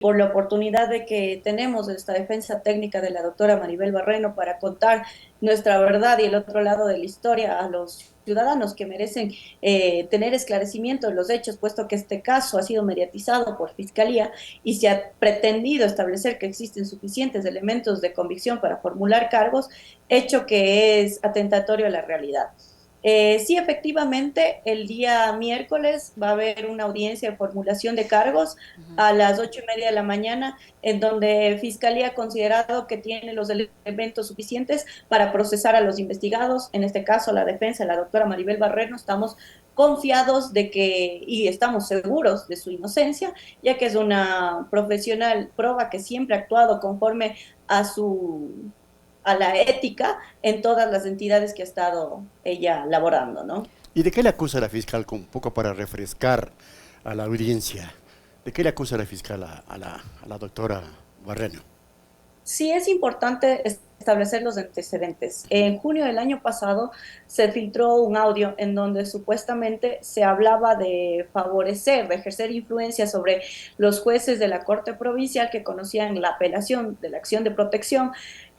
por la oportunidad de que tenemos esta defensa técnica de la doctora Maribel Barreno para contar nuestra verdad y el otro lado de la historia a los ciudadanos que merecen tener esclarecimiento de los hechos, puesto que este caso ha sido mediatizado por Fiscalía y se ha pretendido establecer que existen suficientes elementos de convicción para formular cargos, hecho que es atentatorio a la realidad. Sí, efectivamente, el día miércoles va a haber una audiencia de formulación de cargos Ujú. a las 8:30 de la mañana, en donde Fiscalía ha considerado que tiene los elementos suficientes para procesar a los investigados, en este caso la defensa, la doctora Maribel Barreno. Estamos confiados de que, y estamos seguros de su inocencia, ya que es una profesional proba que siempre ha actuado conforme a su a la ética en todas las entidades que ha estado ella laborando, ¿no? ¿Y de qué le acusa la fiscal, un poco para refrescar a la audiencia? ¿De qué le acusa la fiscal a la doctora Barreno? Sí es importante establecer los antecedentes. En junio del año pasado se filtró un audio en donde supuestamente se hablaba de favorecer, de ejercer influencia sobre los jueces de la Corte Provincial que conocían la apelación de la acción de protección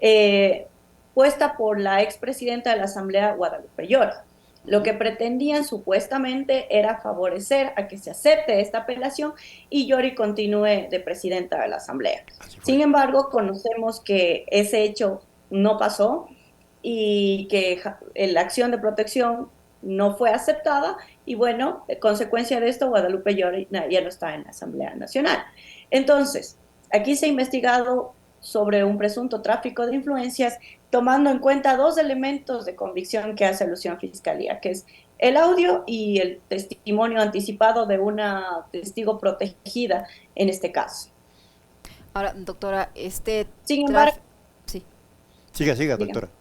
eh, puesta por la expresidenta de la Asamblea, Guadalupe Llora. Lo Ujú. que pretendían supuestamente era favorecer a que se acepte esta apelación y Yori continúe de presidenta de la Asamblea. Así fue. Sin embargo, conocemos que ese hecho no pasó y que la acción de protección no fue aceptada y bueno, consecuencia de esto, Guadalupe Llori ya no está en la Asamblea Nacional. Entonces, aquí se ha investigado sobre un presunto tráfico de influencias, tomando en cuenta dos elementos de convicción que hace alusión Fiscalía, que es el audio y el testimonio anticipado de una testigo protegida en este caso. Ahora, doctora, este Sin embargo, tráfico... Sí. Siga, siga, dígame. doctora.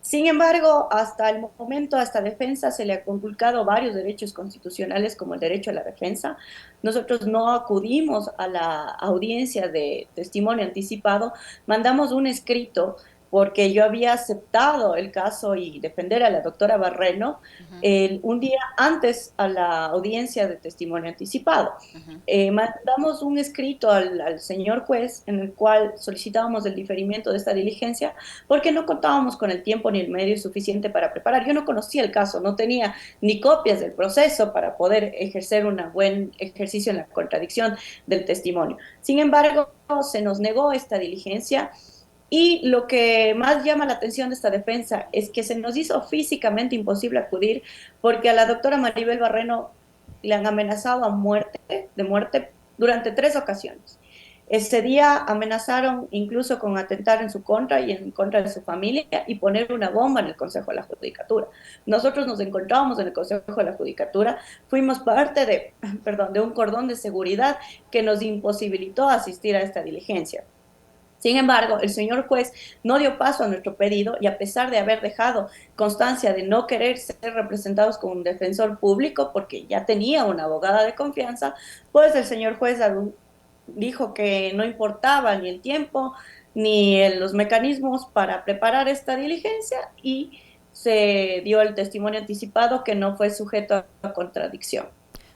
Sin embargo, hasta el momento, a esta defensa se le ha conculcado varios derechos constitucionales como el derecho a la defensa. Nosotros no acudimos a la audiencia de testimonio anticipado, mandamos un escrito porque yo había aceptado el caso y defender a la doctora Barreno Ujú, un día antes a la audiencia de testimonio anticipado. ujú. Mandamos un escrito al señor juez en el cual solicitábamos el diferimiento de esta diligencia porque no contábamos con el tiempo ni el medio suficiente para preparar. Yo no conocía el caso, no tenía ni copias del proceso para poder ejercer un buen ejercicio en la contradicción del testimonio. Sin embargo, se nos negó esta diligencia y lo que más llama la atención de esta defensa es que se nos hizo físicamente imposible acudir porque a la doctora Maribel Barreno le han amenazado a muerte, de muerte, durante 3 ocasiones. Ese día amenazaron incluso con atentar en su contra y en contra de su familia y poner una bomba en el Consejo de la Judicatura. Nosotros nos encontrábamos en el Consejo de la Judicatura, fuimos parte de, perdón, de un cordón de seguridad que nos imposibilitó asistir a esta diligencia. Sin embargo, el señor juez no dio paso a nuestro pedido y a pesar de haber dejado constancia de no querer ser representados con un defensor público porque ya tenía una abogada de confianza, pues el señor juez dijo que no importaba ni el tiempo ni los mecanismos para preparar esta diligencia y se dio el testimonio anticipado que no fue sujeto a contradicción.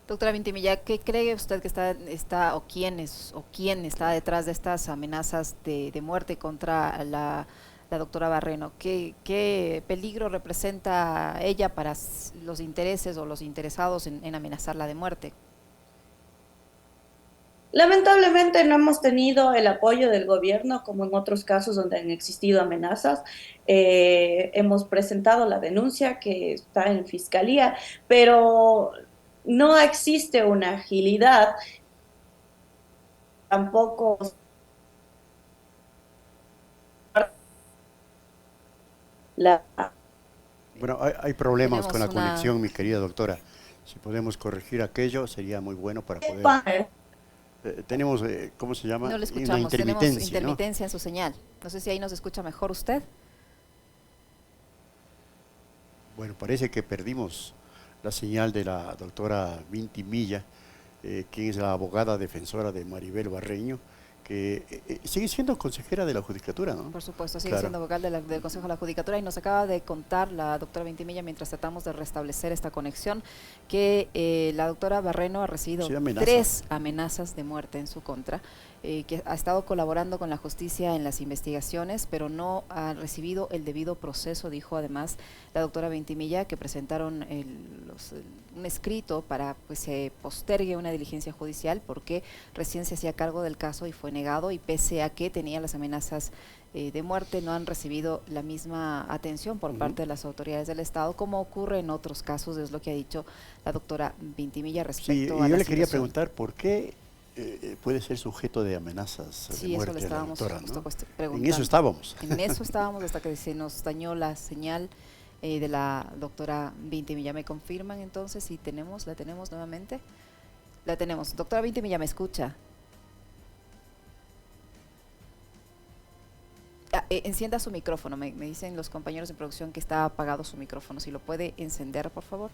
Doctora Vintimilla, ¿qué cree usted que está o quién está detrás de estas amenazas de muerte contra la doctora Barreno? ¿Qué peligro representa ella para los intereses o los interesados en amenazarla de muerte? Lamentablemente no hemos tenido el apoyo del gobierno como en otros casos donde han existido amenazas. Hemos presentado la denuncia que está en fiscalía, pero no existe una agilidad, tampoco la... Bueno, hay problemas con Tenemos la una... conexión, mi querida doctora. Si podemos corregir aquello, sería muy bueno para poder... tenemos, ¿cómo se llama? No le Una escuchamos, tenemos intermitencia, ¿no? intermitencia en su señal. No sé si ahí nos escucha mejor usted. Bueno, parece que perdimos la señal de la doctora Vinti Milla, quien es la abogada defensora de Maribel Barreño, que sigue siendo consejera de la Judicatura, ¿no? Por supuesto, sigue Claro. siendo vocal del Consejo de la Judicatura y nos acaba de contar la doctora Vintimilla, mientras tratamos de restablecer esta conexión, que la doctora Barreno ha recibido Sí, amenaza. 3 amenazas de muerte en su contra, que ha estado colaborando con la justicia en las investigaciones, pero no ha recibido el debido proceso, dijo además la doctora Vintimilla, que presentaron un escrito para pues se postergue una diligencia judicial porque recién se hacía cargo del caso y fue negado, y pese a que tenía las amenazas de muerte, no han recibido la misma atención por parte de las autoridades del Estado, como ocurre en otros casos, es lo que ha dicho la doctora Vintimilla respecto Sí, y a yo la le quería situación. preguntar por qué puede ser sujeto de amenazas Sí, de eso muerte le a la estábamos doctora, justo ¿no? preguntando. En eso estábamos. En eso estábamos hasta que se nos dañó la señal de la doctora Vintimilla. ¿Me confirman entonces si la tenemos nuevamente? La tenemos. Doctora Vintimilla, ¿me escucha? Encienda su micrófono. Me dicen los compañeros de producción que está apagado su micrófono. Si lo puede encender, por favor.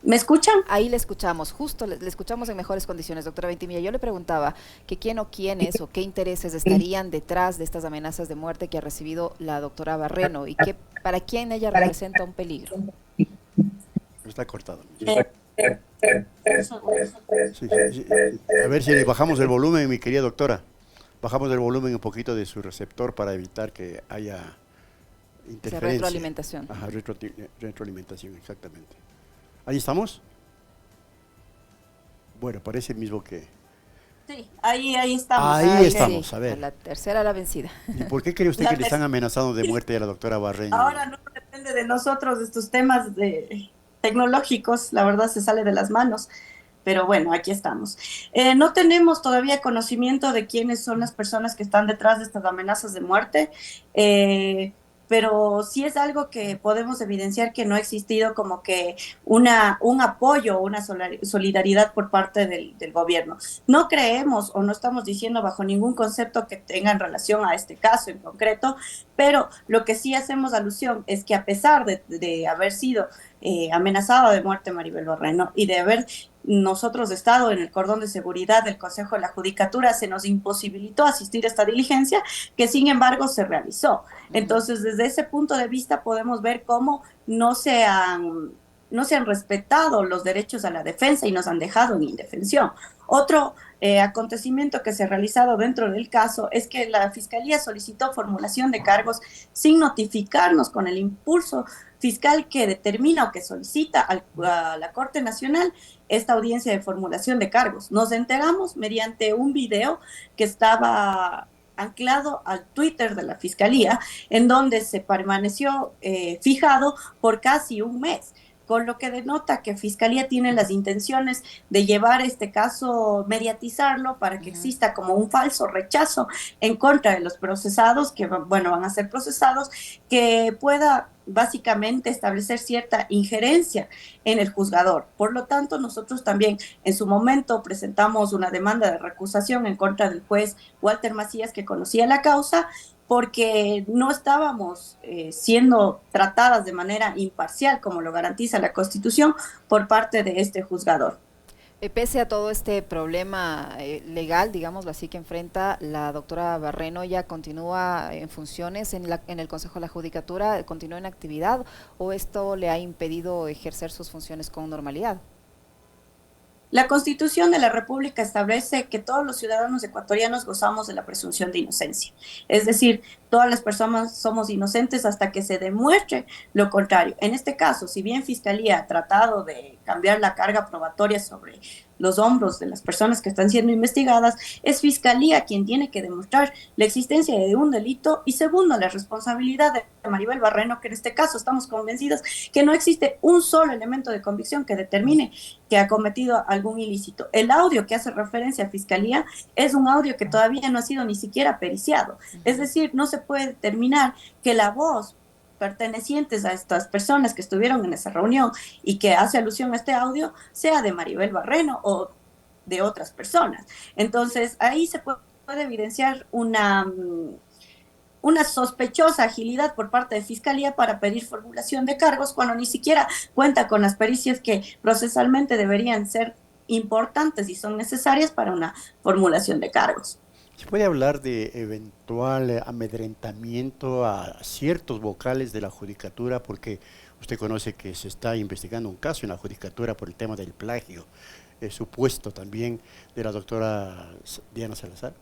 ¿Me escuchan? Ahí le escuchamos, justo le escuchamos en mejores condiciones, doctora Vintimilla. Yo le preguntaba que quién o quiénes o qué intereses estarían detrás de estas amenazas de muerte que ha recibido la doctora Barreno y que para quién ella representa un peligro. Está cortado. Eh, Sí, sí, sí. A ver si le bajamos el volumen, mi querida doctora. Bajamos el volumen un poquito de su receptor para evitar que haya interferencia. Retroalimentación. Ajá, retroalimentación, exactamente. ¿Ahí estamos? Bueno, parece mismo que... sí, ahí estamos. Ahí estamos, Sí, a ver. la tercera la vencida. ¿Y por qué cree usted que le están amenazando de muerte a la doctora Barreño? Ahora no depende de nosotros estos temas tecnológicos, la verdad se sale de las manos. Pero bueno, aquí estamos. No tenemos todavía conocimiento de quiénes son las personas que están detrás de estas amenazas de muerte, pero sí es algo que podemos evidenciar que no ha existido como que un apoyo, una solidaridad por parte del gobierno. No creemos o no estamos diciendo bajo ningún concepto que tenga en relación a este caso en concreto, pero lo que sí hacemos alusión es que a pesar de haber sido amenazada de muerte Maribel Barreno y de haber nosotros estado en el cordón de seguridad del Consejo de la Judicatura, se nos imposibilitó asistir a esta diligencia, que sin embargo se realizó. Entonces, desde ese punto de vista podemos ver cómo no se han respetado los derechos a la defensa y nos han dejado en indefensión. Otro acontecimiento que se ha realizado dentro del caso es que la Fiscalía solicitó formulación de cargos sin notificarnos con el impulso fiscal que determina o que solicita a la Corte Nacional esta audiencia de formulación de cargos. Nos enteramos mediante un video que estaba anclado al Twitter de la Fiscalía, en donde se permaneció fijado por casi un mes, con lo que denota que Fiscalía tiene las intenciones de llevar este caso, mediatizarlo para que exista como un falso rechazo en contra de los procesados, que bueno, van a ser procesados, que pueda básicamente establecer cierta injerencia en el juzgador. Por lo tanto, nosotros también en su momento presentamos una demanda de recusación en contra del juez Walter Macías, que conocía la causa, porque no estábamos siendo tratadas de manera imparcial, como lo garantiza la Constitución, por parte de este juzgador. Pese a todo este problema legal, digámoslo así, que enfrenta la doctora Barreno, ¿ya continúa en funciones en el Consejo de la Judicatura? ¿Continúa en actividad o esto le ha impedido ejercer sus funciones con normalidad? La Constitución de la República establece que todos los ciudadanos ecuatorianos gozamos de la presunción de inocencia. Es decir, todas las personas somos inocentes hasta que se demuestre lo contrario. En este caso, si bien Fiscalía ha tratado de cambiar la carga probatoria sobre los hombros de las personas que están siendo investigadas, es Fiscalía quien tiene que demostrar la existencia de un delito y segundo, la responsabilidad de Maribel Barreno, que en este caso estamos convencidos que no existe un solo elemento de convicción que determine que ha cometido algún ilícito. El audio que hace referencia a Fiscalía es un audio que todavía no ha sido ni siquiera periciado. Es decir, no se puede determinar que la voz pertenecientes a estas personas que estuvieron en esa reunión y que hace alusión a este audio sea de Maribel Barreno o de otras personas. Entonces, ahí se puede evidenciar una sospechosa agilidad por parte de Fiscalía para pedir formulación de cargos cuando ni siquiera cuenta con las pericias que procesalmente deberían ser importantes y son necesarias para una formulación de cargos. ¿Se puede hablar de eventual amedrentamiento a ciertos vocales de la judicatura? Porque usted conoce que se está investigando un caso en la judicatura por el tema del plagio, supuesto también de la doctora Diana Salazar.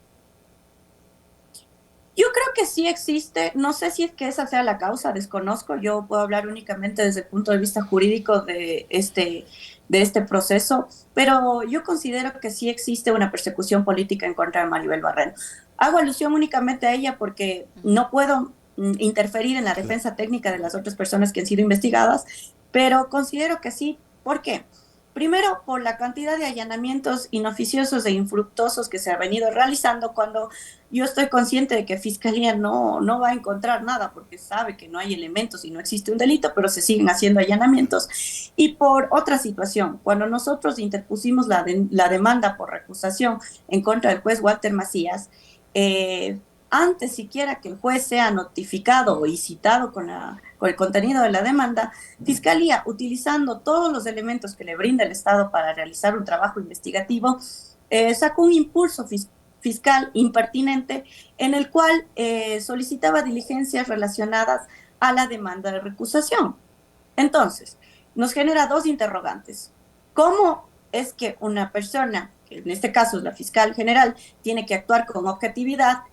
Yo creo que sí existe, no sé si es que esa sea la causa, desconozco, yo puedo hablar únicamente desde el punto de vista jurídico de este proceso, pero yo considero que sí existe una persecución política en contra de Maribel Barreno. Hago alusión únicamente a ella porque no puedo interferir en la Claro. defensa técnica de las otras personas que han sido investigadas, pero considero que sí. ¿Por qué? Primero, por la cantidad de allanamientos inoficiosos e infructuosos que se ha venido realizando cuando yo estoy consciente de que Fiscalía no va a encontrar nada porque sabe que no hay elementos y no existe un delito, pero se siguen haciendo allanamientos. Y por otra situación, cuando nosotros interpusimos la demanda por recusación en contra del juez Walter Macías, eh, antes siquiera que el juez sea notificado y citado con el contenido de la demanda, Fiscalía, utilizando todos los elementos que le brinda el Estado para realizar un trabajo investigativo, sacó un impulso fiscal impertinente en el cual solicitaba diligencias relacionadas a la demanda de recusación. Entonces, nos genera dos interrogantes. ¿Cómo es que una persona, que en este caso es la fiscal general, tiene que actuar con objetividad,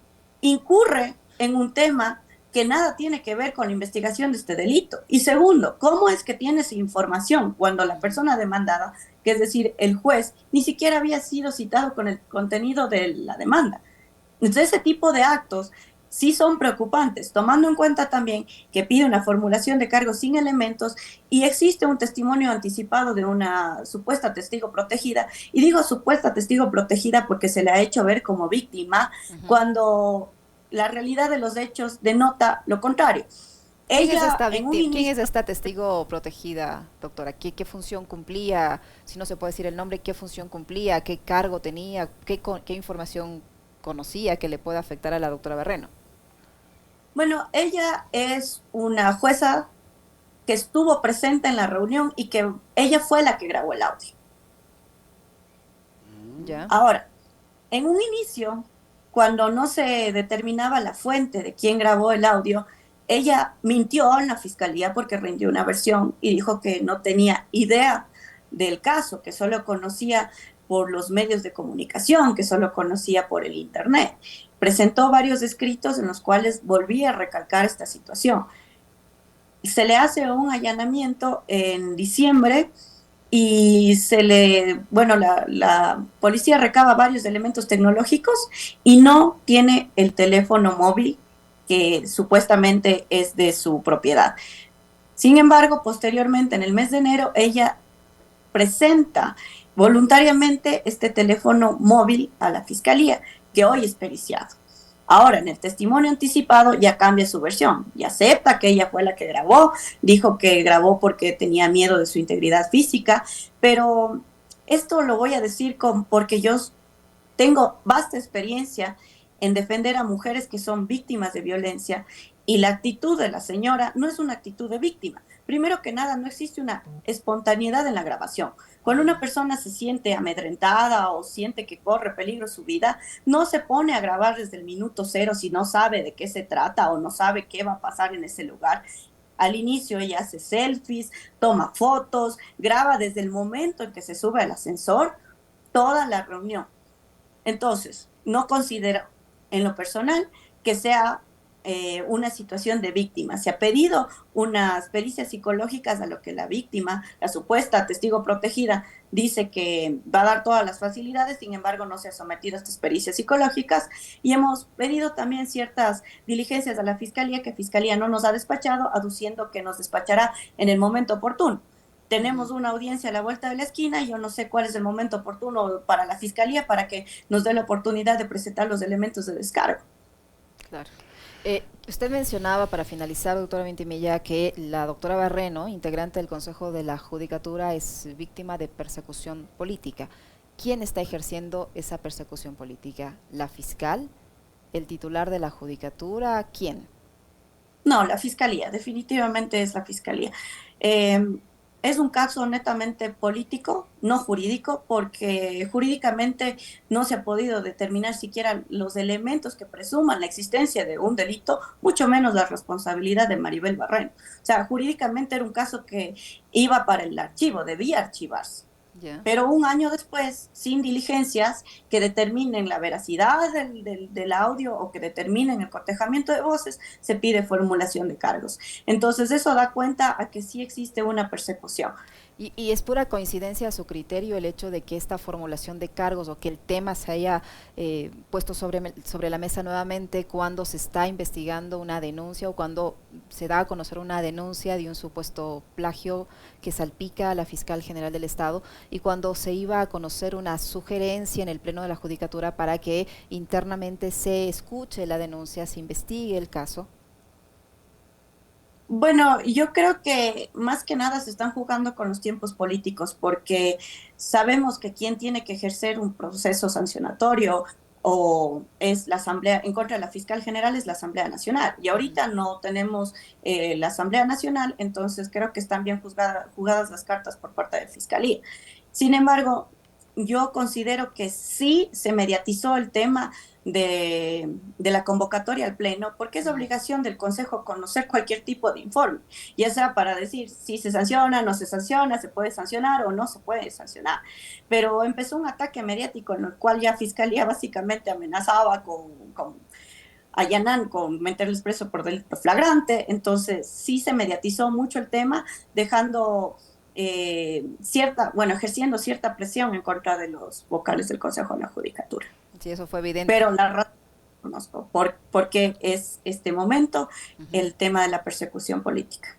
incurre en un tema que nada tiene que ver con la investigación de este delito? Y segundo, ¿cómo es que tiene esa información cuando la persona demandada, que es decir, el juez, ni siquiera había sido citado con el contenido de la demanda? Entonces, ese tipo de actos sí son preocupantes, tomando en cuenta también que pide una formulación de cargos sin elementos y existe un testimonio anticipado de una supuesta testigo protegida. Y digo supuesta testigo protegida porque se le ha hecho ver como víctima cuando la realidad de los hechos denota lo contrario. ¿Quién es Ella esta en un víctima? ¿Quién es inicio, esta testigo protegida, doctora? ¿Qué función cumplía? Si no se puede decir el nombre, ¿qué función cumplía? ¿Qué cargo tenía? ¿Qué información conocía que le pueda afectar a la doctora Barreno? bueno, ella es una jueza que estuvo presente en la reunión y que ella fue la que grabó el audio. ¿Ya? Ahora, en un inicio, cuando no se determinaba la fuente de quién grabó el audio, ella mintió en la fiscalía porque rindió una versión y dijo que no tenía idea del caso, que solo conocía por los medios de comunicación, que solo conocía por el Internet. Presentó varios escritos en los cuales volvía a recalcar esta situación. Se le hace un allanamiento en diciembre y bueno, la policía recaba varios elementos tecnológicos y no tiene el teléfono móvil que supuestamente es de su propiedad. Sin embargo, posteriormente, en el mes de enero, ella presenta voluntariamente este teléfono móvil a la fiscalía, que hoy es periciado. Ahora, en el testimonio anticipado ya cambia su versión y acepta que ella fue la que grabó, dijo que grabó porque tenía miedo de su integridad física, pero esto lo voy a decir porque yo tengo vasta experiencia en defender a mujeres que son víctimas de violencia y la actitud de la señora no es una actitud de víctima. Primero que nada, no existe una espontaneidad en la grabación. Cuando una persona se siente amedrentada o siente que corre peligro su vida, no se pone a grabar desde el minuto cero si no sabe de qué se trata o no sabe qué va a pasar en ese lugar. Al inicio ella hace selfies, toma fotos, graba desde el momento en que se sube al ascensor toda la reunión. Entonces, no considero en lo personal que sea una situación de víctima. Se ha pedido unas pericias psicológicas a lo que la víctima, la supuesta testigo protegida, dice que va a dar todas las facilidades, sin embargo no se ha sometido a estas pericias psicológicas y hemos pedido también ciertas diligencias a la Fiscalía que Fiscalía no nos ha despachado, aduciendo que nos despachará en el momento oportuno. Tenemos una audiencia a la vuelta de la esquina y yo no sé cuál es el momento oportuno para la Fiscalía para que nos dé la oportunidad de presentar los elementos de descargo. Claro. Usted mencionaba, para finalizar, doctora Ventimilla, que la doctora Barreno, integrante del Consejo de la Judicatura, es víctima de persecución política. ¿Quién está ejerciendo esa persecución política? ¿La fiscal? ¿El titular de la Judicatura? ¿Quién? No, la Fiscalía, definitivamente es la Fiscalía. Eh, es un caso netamente político, no jurídico, porque jurídicamente no se ha podido determinar siquiera los elementos que presuman la existencia de un delito, mucho menos la responsabilidad de Maribel Barreno. O sea, jurídicamente era un caso que iba para el archivo, debía archivarse. Ya. Pero un año después, sin diligencias que determinen la veracidad del audio o que determinen el cotejamiento de voces, se pide formulación de cargos. Entonces, eso da cuenta a que sí existe una persecución. Y es pura coincidencia a su criterio el hecho de que esta formulación de cargos o que el tema se haya puesto sobre la mesa nuevamente cuando se está investigando una denuncia o cuando se da a conocer una denuncia de un supuesto plagio que salpica a la fiscal general del Estado y cuando se iba a conocer una sugerencia en el Pleno de la Judicatura para que internamente se escuche la denuncia, se investigue el caso. Bueno, yo creo que más que nada se están jugando con los tiempos políticos porque sabemos que quien tiene que ejercer un proceso sancionatorio o es la Asamblea, en contra de la fiscal general es la Asamblea Nacional. Y Ujú. ahorita no tenemos la Asamblea Nacional, entonces creo que están bien jugadas las cartas por parte de Fiscalía. Sin embargo, yo considero que sí se mediatizó el tema de la convocatoria al Pleno, porque es Mm. obligación del Consejo conocer cualquier tipo de informe, ya sea para decir si se sanciona, no se sanciona, se puede sancionar o no se puede sancionar. Pero empezó un ataque mediático en el cual ya Fiscalía básicamente amenazaba con allanan, con meterles preso por delito flagrante, entonces sí se mediatizó mucho el tema, dejando ejerciendo cierta presión en contra de los vocales del Consejo de la Judicatura. Sí, eso fue evidente. Pero la razón conozco por qué es este momento Ujú. el tema de la persecución política.